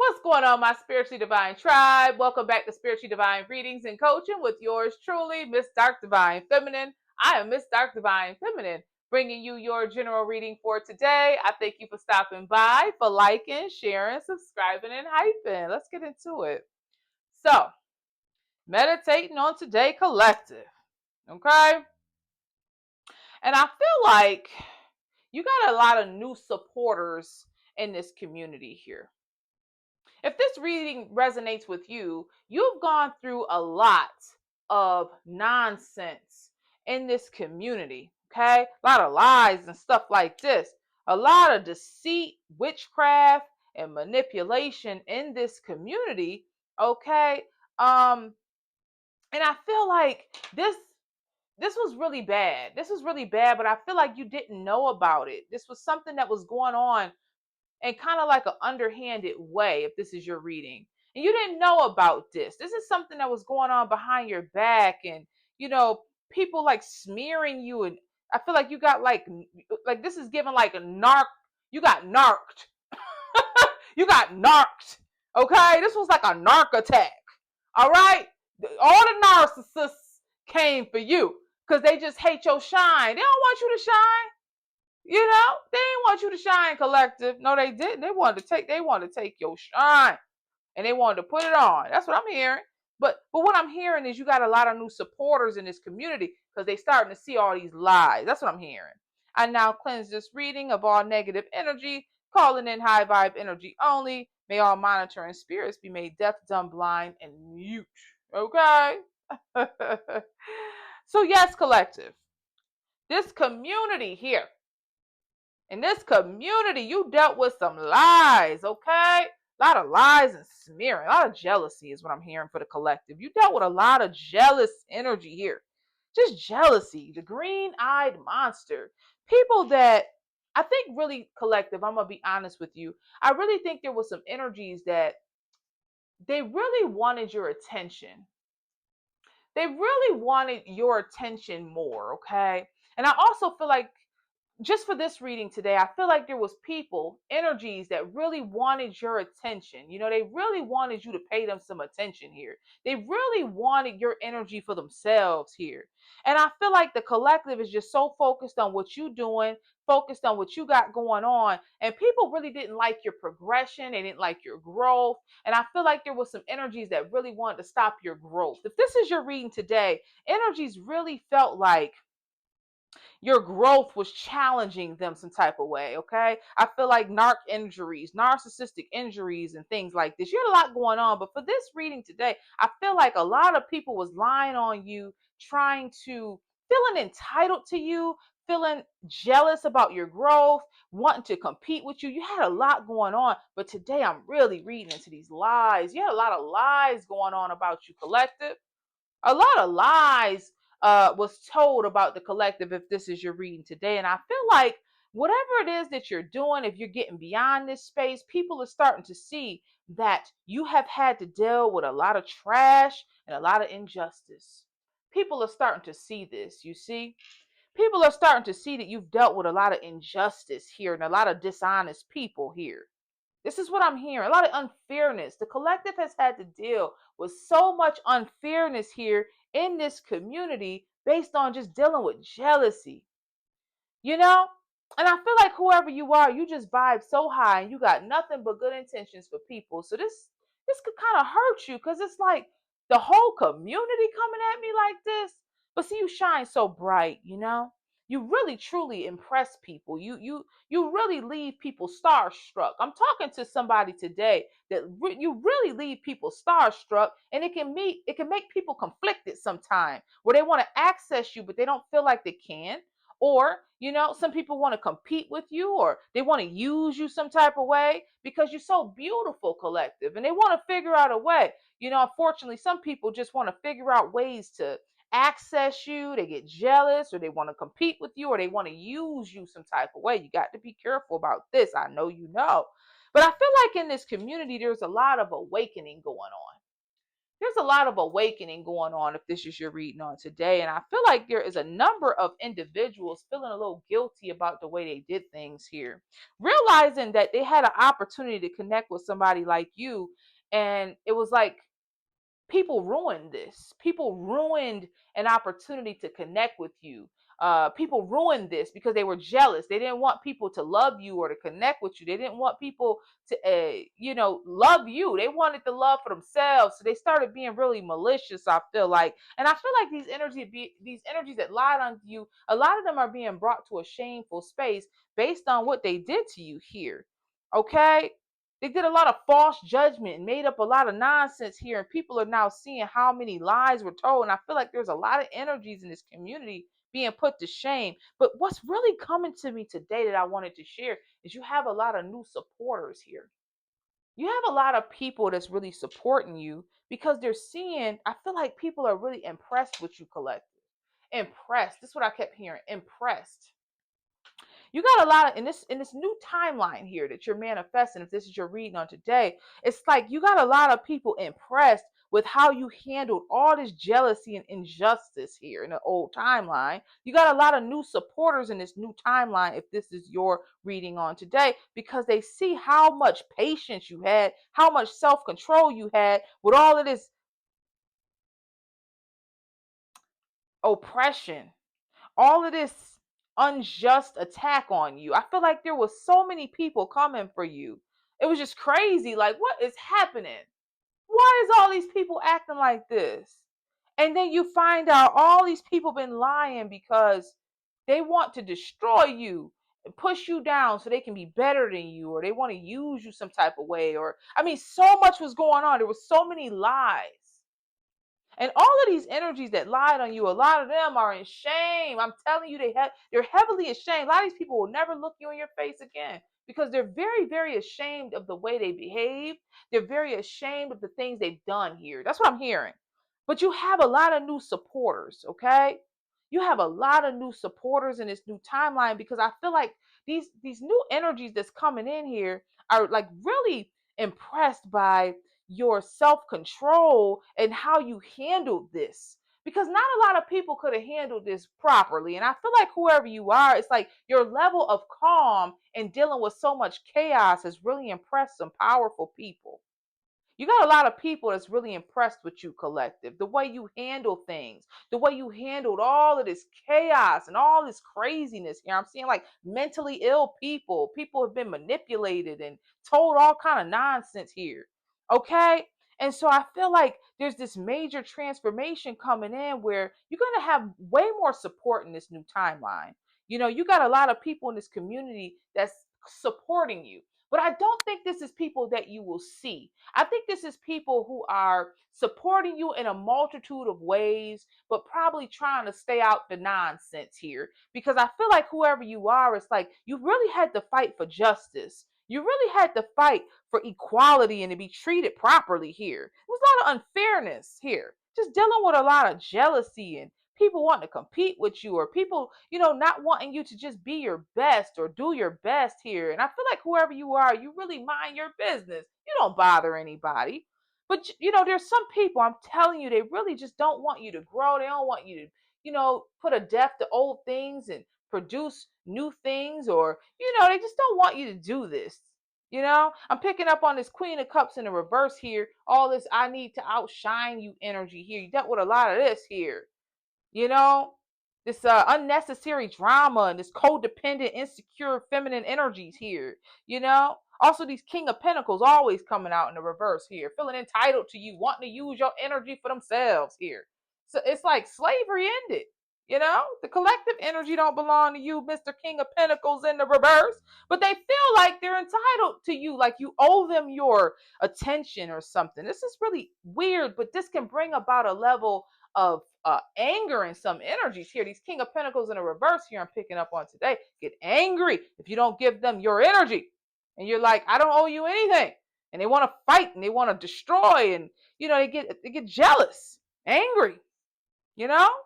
What's going on, my spiritually divine tribe? Welcome back to Spiritually Divine Readings and Coaching with yours truly, Miss Dark Divine Feminine. I am Miss Dark Divine Feminine, bringing you your general reading for today. I thank you for stopping by, for liking, sharing, subscribing, and hyping. Let's get into it. So, meditating on today, collective. Okay? And I feel like you got a lot of new supporters in this community here. If this reading resonates with you, you've gone through a lot of nonsense in this community, okay? A lot of lies and stuff like this. A lot of deceit, witchcraft, and manipulation in this community, okay? And I feel like this was really bad. This was really bad, but I feel like you didn't know about it. This was something that was going on in kind of like an underhanded way, if this is your reading. And you didn't know about this. This is something that was going on behind your back, and people like smearing you, and I feel like you got like this is given like a narc. You got narked. You got narked. Okay? This was like a narc attack. All right? All the narcissists came for you because they just hate your shine. They don't want you to shine. They didn't want you to shine, collective. No, they didn't. They wanted to take your shine and they wanted to put it on. That's what I'm hearing. But what I'm hearing is you got a lot of new supporters in this community because they starting to see all these lies. That's what I'm hearing. I now cleanse this reading of all negative energy, calling in high vibe energy only. May all monitoring spirits be made deaf, dumb, blind, and mute. Okay? So yes, collective. This community here. In this community, you dealt with some lies, okay? A lot of lies and smearing. A lot of jealousy is what I'm hearing for the collective. You dealt with a lot of jealous energy here. Just jealousy, the green-eyed monster. People that I think really collective, I'm going to be honest with you. I really think there was some energies that they really wanted your attention. They really wanted your attention more, okay? And I also feel like just for this reading today, I feel like there was people, energies that really wanted your attention. They really wanted you to pay them some attention here. They really wanted your energy for themselves here. And I feel like the collective is just so focused on what you're doing, focused on what you got going on. And people really didn't like your progression. They didn't like your growth. And I feel like there was some energies that really wanted to stop your growth. If this is your reading today, energies really felt like your growth was challenging them some type of way. Okay, I feel like narcissistic injuries and things like this. You had a lot going on, but for this reading today, I feel like a lot of people was lying on you, trying to feeling entitled to you, feeling jealous about your growth, wanting to compete with you. You had a lot going on, but today I'm really reading into these lies. You had a lot of lies going on about you, collective. A lot of lies was told about the collective if this is your reading today. And I feel like whatever it is that you're doing, if you're getting beyond this space, people are starting to see that you have had to deal with a lot of trash and a lot of injustice. People are starting to see this, you see? People are starting to see that you've dealt with a lot of injustice here and a lot of dishonest people here. This is what I'm hearing. A lot of unfairness. The collective has had to deal with so much unfairness here in this community based on just dealing with jealousy. You know? And I feel like whoever you are, you just vibe so high and you got nothing but good intentions for people. So this could kind of hurt you because it's like the whole community coming at me like this. But see, you shine so bright, you know? You really truly impress people. You really leave people starstruck. I'm talking to somebody today that you really leave people starstruck, and it can make people conflicted sometimes where they want to access you but they don't feel like they can, or some people want to compete with you, or they want to use you some type of way because you're so beautiful, collective, and they want to figure out a way. Unfortunately, some people just want to figure out ways to access you. They get jealous, or they want to compete with you, or they want to use you some type of way. You got to be careful about this. I know but I feel like in this community there's a lot of awakening going on. there's a lot of awakening going on if this is your reading on today. And I feel like there is a number of individuals feeling a little guilty about the way they did things here, realizing that they had an opportunity to connect with somebody like you. And it was like, people ruined this. People ruined an opportunity to connect with you. People ruined this because they were jealous. They didn't want people to love you or to connect with you. They didn't want people to, love you. They wanted the love for themselves. So they started being really malicious, I feel like. And I feel like these energies that lied on you, a lot of them are being brought to a shameful space based on what they did to you here. Okay? They did a lot of false judgment and made up a lot of nonsense here, and people are now seeing how many lies were told. And I feel like there's a lot of energies in this community being put to shame. But what's really coming to me today that I wanted to share is you have a lot of new supporters here. You have a lot of people that's really supporting you because they're seeing, I feel like people are really impressed with you, collective. Impressed. This is what I kept hearing. Impressed. You got a lot of in this new timeline here that you're manifesting. If this is your reading on today, it's like you got a lot of people impressed with how you handled all this jealousy and injustice here in the old timeline. You got a lot of new supporters in this new timeline if this is your reading on today, because they see how much patience you had, how much self-control you had with all of this oppression, all of this unjust attack on you. I feel like there was so many people coming for you. It was just crazy. Like, what is happening? Why is all these people acting like this? And then you find out all these people been lying because they want to destroy you and push you down so they can be better than you, or they want to use you some type of way. Or I mean, so much was going on. There was so many lies. And all of these energies that lied on you, a lot of them are in shame. I'm telling you, they're heavily ashamed. A lot of these people will never look you in your face again because they're very, very ashamed of the way they behave. They're very ashamed of the things they've done here. That's what I'm hearing. But you have a lot of new supporters, okay? You have a lot of new supporters in this new timeline because I feel like these new energies that's coming in here are like really impressed by your self-control and how you handled this, because not a lot of people could have handled this properly. And I feel like whoever you are, it's like your level of calm and dealing with so much chaos has really impressed some powerful people. You got a lot of people that's really impressed with you, collective. The way you handle things, the way you handled all of this chaos and all this craziness here. I'm seeing like mentally ill people. People have been manipulated and told all kind of nonsense here. Okay? And so I feel like there's this major transformation coming in where you're going to have way more support in this new timeline. You got a lot of people in this community that's supporting you. But I don't think this is people that you will see. I think this is people who are supporting you in a multitude of ways, but probably trying to stay out the nonsense here. Because I feel like whoever you are, it's like you really had to fight for justice. You really had to fight for equality and to be treated properly here. There was a lot of unfairness here. Just dealing with a lot of jealousy and people wanting to compete with you, or people, not wanting you to just be your best or do your best here. And I feel like whoever you are, you really mind your business. You don't bother anybody. But there's some people, I'm telling you, they really just don't want you to grow. They don't want you to, put a death to old things and produce new things, or, they just don't want you to do this. I'm picking up on this Queen of Cups in the reverse here. All this I need to outshine you energy here. You dealt with a lot of this here. you know this unnecessary drama and this codependent, insecure, feminine energies here. Also these King of Pentacles always coming out in the reverse here, feeling entitled to you, wanting to use your energy for themselves here. So it's like slavery ended. The collective energy don't belong to you, Mr. King of Pentacles in the reverse, but they feel like they're entitled to you, like you owe them your attention or something. This is really weird, but this can bring about a level of anger and some energies here. These King of Pentacles in a reverse here I'm picking up on today get angry if you don't give them your energy. And you're like, I don't owe you anything. And they want to fight and they want to destroy, and they get jealous, angry,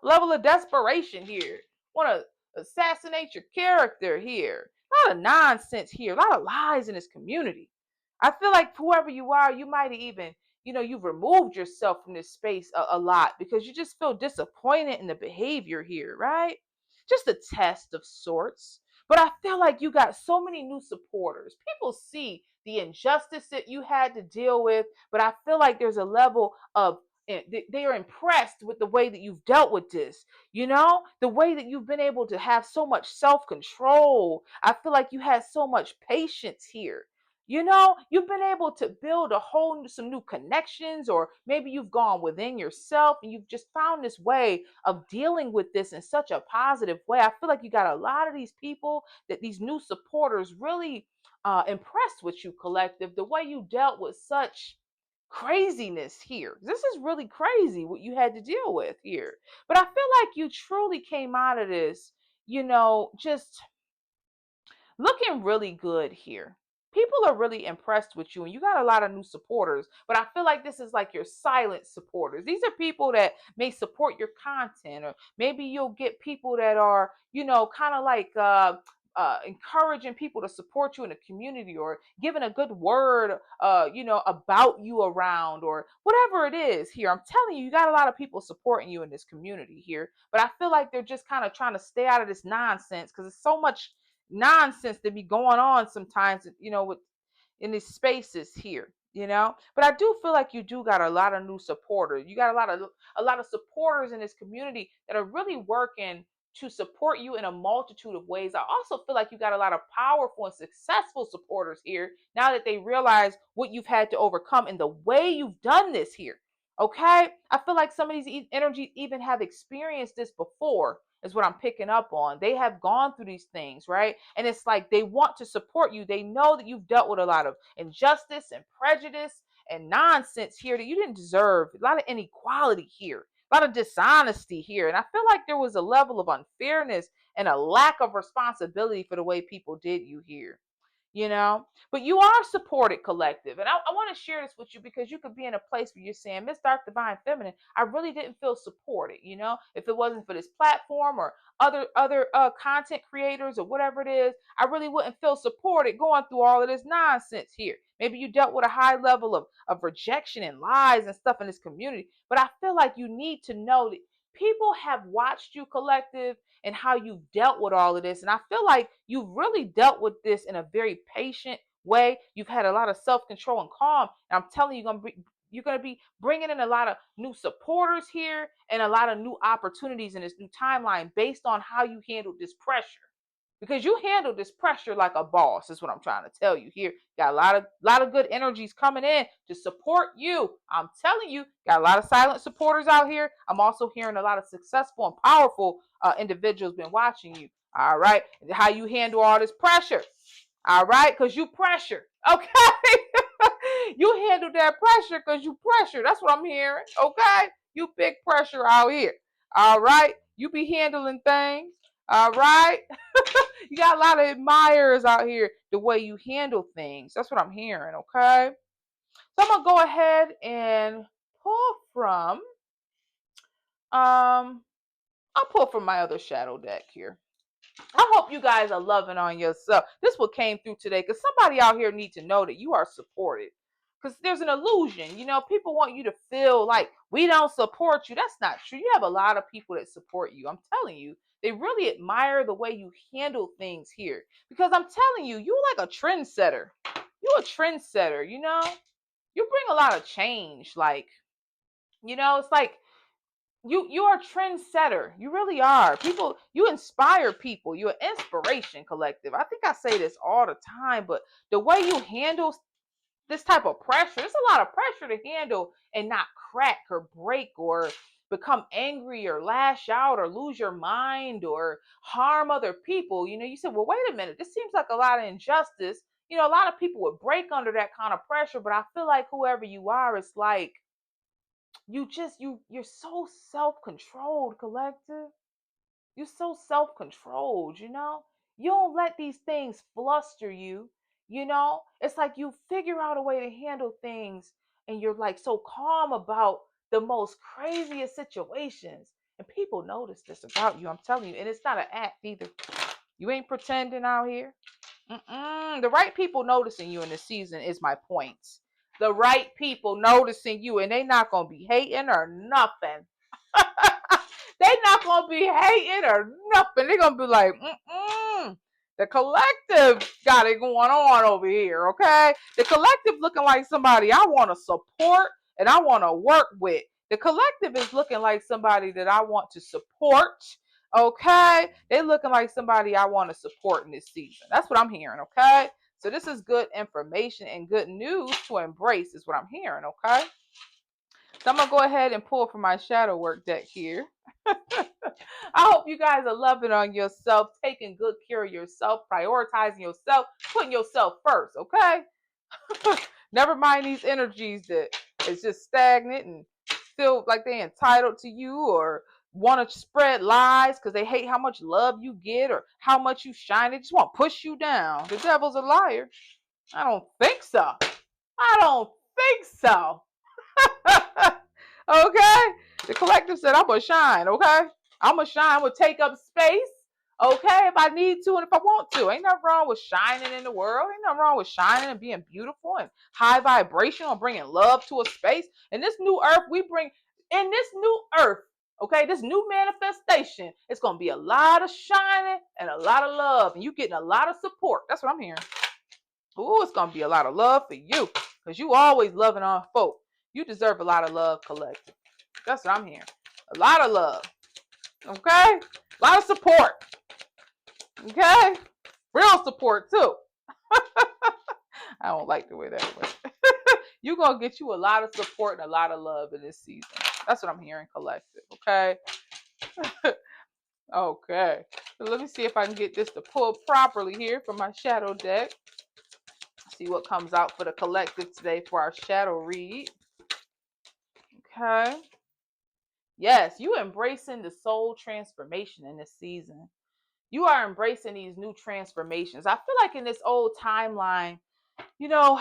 level of desperation here. Want to assassinate your character here. A lot of nonsense here, a lot of lies in this community. I feel like whoever you are, you might have even, you've removed yourself from this space a lot because you just feel disappointed in the behavior here, right? Just a test of sorts. But I feel like you got so many new supporters. People see the injustice that you had to deal with, but I feel like there's a level of they are impressed with the way that you've dealt with this, the way that you've been able to have so much self-control. I feel like you had so much patience here. You've been able to build some new connections, or maybe you've gone within yourself and you've just found this way of dealing with this in such a positive way. I feel like you got a lot of these people, that these new supporters really impressed with you, collective, the way you dealt with such craziness here. This is really crazy what you had to deal with here. But I feel like you truly came out of this, just looking really good here. People are really impressed with you, and you got a lot of new supporters. But I feel like this is like your silent supporters. These are people that may support your content, or maybe you'll get people that are, kind of like encouraging people to support you in the community, or giving a good word, about you around, or whatever it is here. I'm telling you, you got a lot of people supporting you in this community here. But I feel like they're just kind of trying to stay out of this nonsense because it's so much nonsense to be going on sometimes, with in these spaces here, but I do feel like you do got a lot of new supporters. You got a lot of supporters in this community that are really working to support you in a multitude of ways. I also feel like you got a lot of powerful and successful supporters here now that they realize what you've had to overcome and the way you've done this here. Okay, I feel like some of these energies even have experienced this before, is what I'm picking up on. They have gone through these things, right? And it's like they want to support you. They know that you've dealt with a lot of injustice and prejudice and nonsense here that you didn't deserve. A lot of inequality here, a lot of dishonesty here. And I feel like there was a level of unfairness and a lack of responsibility for the way people did you here. But you are supported, collective, and I want to share this with you because you could be in a place where you're saying, Miss Dark Divine Feminine, I really didn't feel supported. If it wasn't for this platform or other content creators or whatever it is, I really wouldn't feel supported going through all of this nonsense here. Maybe you dealt with a high level of rejection and lies and stuff in this community, but I feel like you need to know that people have watched you, collective, and how you've dealt with all of this. And I feel like you've really dealt with this in a very patient way. You've had a lot of self-control and calm. And I'm telling you, you're going to be bringing in a lot of new supporters here and a lot of new opportunities in this new timeline based on how you handled this pressure. Because you handled this pressure like a boss, is what I'm trying to tell you here. Got a lot of good energies coming in to support you. I'm telling you, got a lot of silent supporters out here. I'm also hearing a lot of successful and powerful individuals been watching you. All right, how you handle all this pressure. All right, because you pressure. Okay, you handle that pressure because you pressure. That's what I'm hearing. Okay, you big pressure out here. All right, you be handling things. All right. You got a lot of admirers out here the way you handle things. That's what I'm hearing, okay? So I'm gonna go ahead and pull from I'll pull from my other shadow deck here. I hope you guys are loving on yourself. This what came through today because somebody out here needs to know that you are supported. Because there's an illusion, people want you to feel like we don't support you. That's not true. You have a lot of people that support you. I'm telling you, they really admire the way you handle things here. Because I'm telling you, you're like a trendsetter. You're a trendsetter, you bring a lot of change. Like, it's like you're a trendsetter. You really are. People, you inspire people. You're an inspiration, collective. I think I say this all the time, but the way you handle this type of pressure, it's a lot of pressure to handle and not crack or break or become angry or lash out or lose your mind or harm other people. You said, well, wait a minute, this seems like a lot of injustice. A lot of people would break under that kind of pressure, but I feel like whoever you are, it's like you're so self-controlled, collective. You're so self-controlled. You don't let these things fluster you. It's like you figure out a way to handle things, and you're like so calm about the most craziest situations, and people notice this about you. I'm telling you, and it's not an act either. You ain't pretending out here. The right people noticing you in this season is my point. the right people noticing you, and they not gonna be hating or nothing. They not gonna be hating or nothing. They're gonna be like, the collective got it going on over here, okay? The collective looking like somebody I want to support and I want to work with. The collective is looking like somebody that I want to support, okay? They're looking like somebody I want to support in this season. That's what I'm hearing, okay? So this is good information and good news to embrace is what I'm hearing, okay? So I'm going to go ahead and pull from my shadow work deck here. I hope you guys are loving on yourself, taking good care of yourself, prioritizing yourself, putting yourself first, okay? Never mind these energies that is just stagnant and feel like they entitled to you or want to spread lies because they hate how much love you get or how much you shine. They just want to push you down. The devil's a liar. I don't think so. I don't think so. Okay? The collective said, I'm going to shine, okay? I'm going to shine. I'm going to take up space, okay, if I need to and if I want to. Ain't nothing wrong with shining in the world. Ain't nothing wrong with shining and being beautiful and high vibrational and bringing love to a space. And this new earth we bring, in this new earth, okay, this new manifestation, it's going to be a lot of shining and a lot of love. And you getting a lot of support. That's what I'm hearing. Ooh, it's going to be a lot of love for you because you always loving on folk. You deserve a lot of love, collective. That's what I'm hearing. A lot of love. Okay? A lot of support. Okay? Real support, too. I don't like the way that went. You're going to get you a lot of support and a lot of love in this season. That's what I'm hearing, collective. Okay? Okay. So let me see if I can get this to pull properly here from my shadow deck. See what comes out for the collective today for our shadow read. Okay. Yes, you embracing the soul transformation in this season. You are embracing these new transformations. I feel like in this old timeline, you know,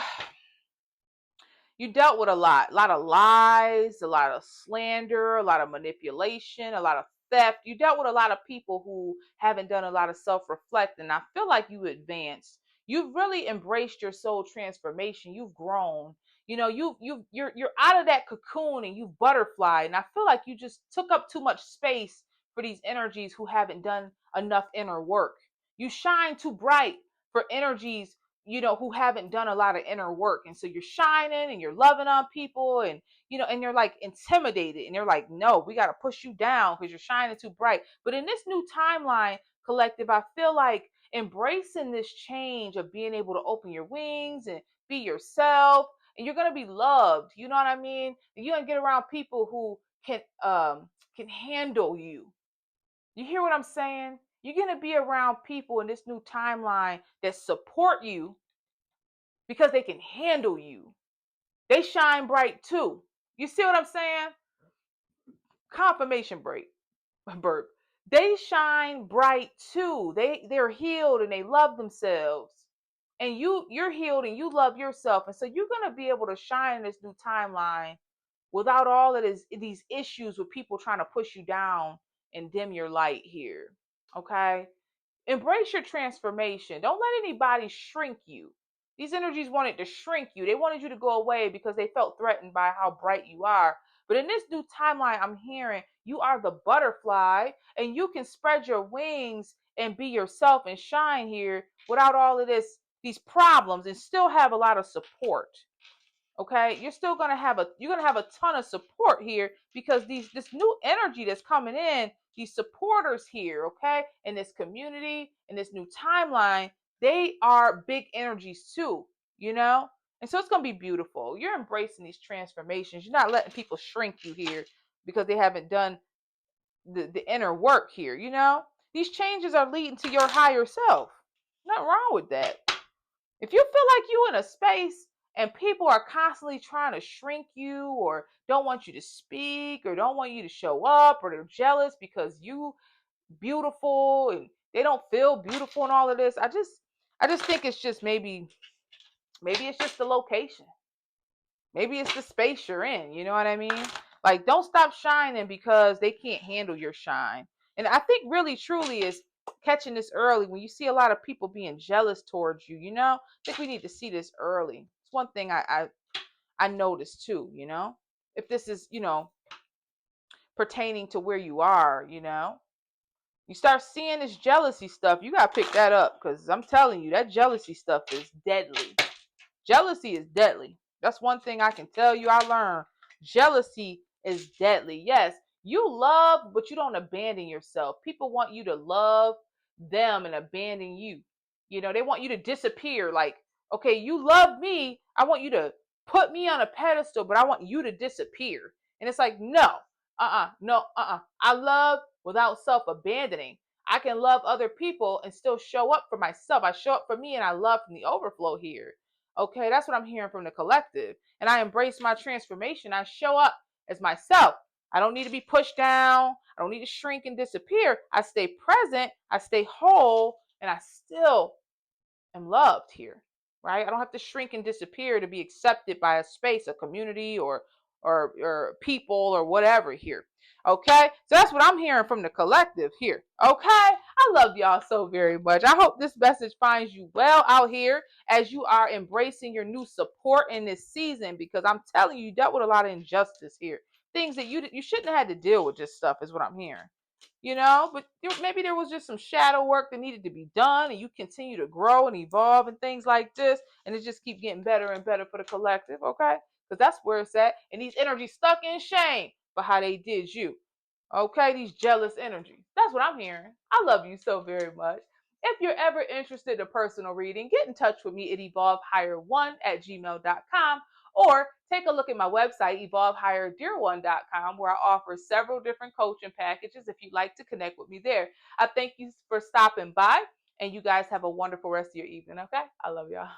you dealt with a lot of lies, a lot of slander, a lot of manipulation, a lot of theft. You dealt with a lot of people who haven't done a lot of self-reflecting. I feel like you advanced. You've really embraced your soul transformation. You've grown. You know, you're out of that cocoon and you butterfly. And I feel like you just took up too much space for these energies who haven't done enough inner work. You shine too bright for energies, you know, who haven't done a lot of inner work. And so you're shining and you're loving on people and, you know, and you're like intimidated and you're like, no, we got to push you down because you're shining too bright. But in this new timeline, collective, I feel like embracing this change of being able to open your wings and be yourself, and you're going to be loved. You know what I mean? You're going to get around people who can handle you. You hear what I'm saying? You're going to be around people in this new timeline that support you because they can handle you. They shine bright too. You see what I'm saying? Confirmation break. Burp. They shine bright too. They're healed and they love themselves. And you're healed and you love yourself. And so you're going to be able to shine in this new timeline without all of these issues with people trying to push you down and dim your light here. Okay? Embrace your transformation. Don't let anybody shrink you. These energies wanted to shrink you. They wanted you to go away because they felt threatened by how bright you are. But in this new timeline, I'm hearing you are the butterfly and you can spread your wings and be yourself and shine here without all of these problems and still have a lot of support. Okay, you're gonna have a ton of support here because this new energy that's coming in, these supporters here, okay, in this community, in this new timeline, they are big energies too, you know. And so it's gonna be beautiful. You're embracing these transformations. You're not letting people shrink you here because they haven't done the inner work here, you know. These changes are leading to your higher self. Nothing wrong with that. If you feel like you in a space and people are constantly trying to shrink you or don't want you to speak or don't want you to show up or they're jealous because you beautiful and they don't feel beautiful and all of this, I just think it's just maybe it's just the location. Maybe it's the space you're in, you know what I mean? Like don't stop shining because they can't handle your shine. And I think really truly is catching this early when you see a lot of people being jealous towards you, you know? I think we need to see this early. It's one thing I notice too, if this is, pertaining to where you are, you start seeing this jealousy stuff, you got to pick that up because I'm telling you, that jealousy stuff is deadly. Jealousy is deadly. That's one thing I can tell you I learned. Jealousy is deadly. Yes, you love, but you don't abandon yourself. People want you to love them and abandon you. They want you to disappear. Like, okay, you love me. I want you to put me on a pedestal, but I want you to disappear. And it's like, no, no, I love without self abandoning. I can love other people and still show up for myself. I show up for me and I love from the overflow here. Okay, that's what I'm hearing from the collective. And I embrace my transformation. I show up as myself. I don't need to be pushed down. I don't need to shrink and disappear. I stay present. I stay whole. And I still am loved here, right? I don't have to shrink and disappear to be accepted by a space, a community, or people or whatever here. Okay, so that's what I'm hearing from the collective here. Okay, I love y'all so very much. I hope this message finds you well out here as you are embracing your new support in this season, because I'm telling you, you dealt with a lot of injustice here, things that you shouldn't have had to deal with. Just stuff is what I'm hearing. But maybe there was just some shadow work that needed to be done, and you continue to grow and evolve and things like this, and it just keep getting better and better for the collective. Okay, because that's where it's at, and these energies stuck in shame for how they did you. Okay, these jealous energies. That's what I'm hearing. I love you so very much. If you're ever interested in a personal reading, get in touch with me at evolvehigher1@gmail.com, or take a look at my website, evolvehigherdear1.com, where I offer several different coaching packages if you'd like to connect with me there. I thank you for stopping by, and you guys have a wonderful rest of your evening, okay? I love y'all.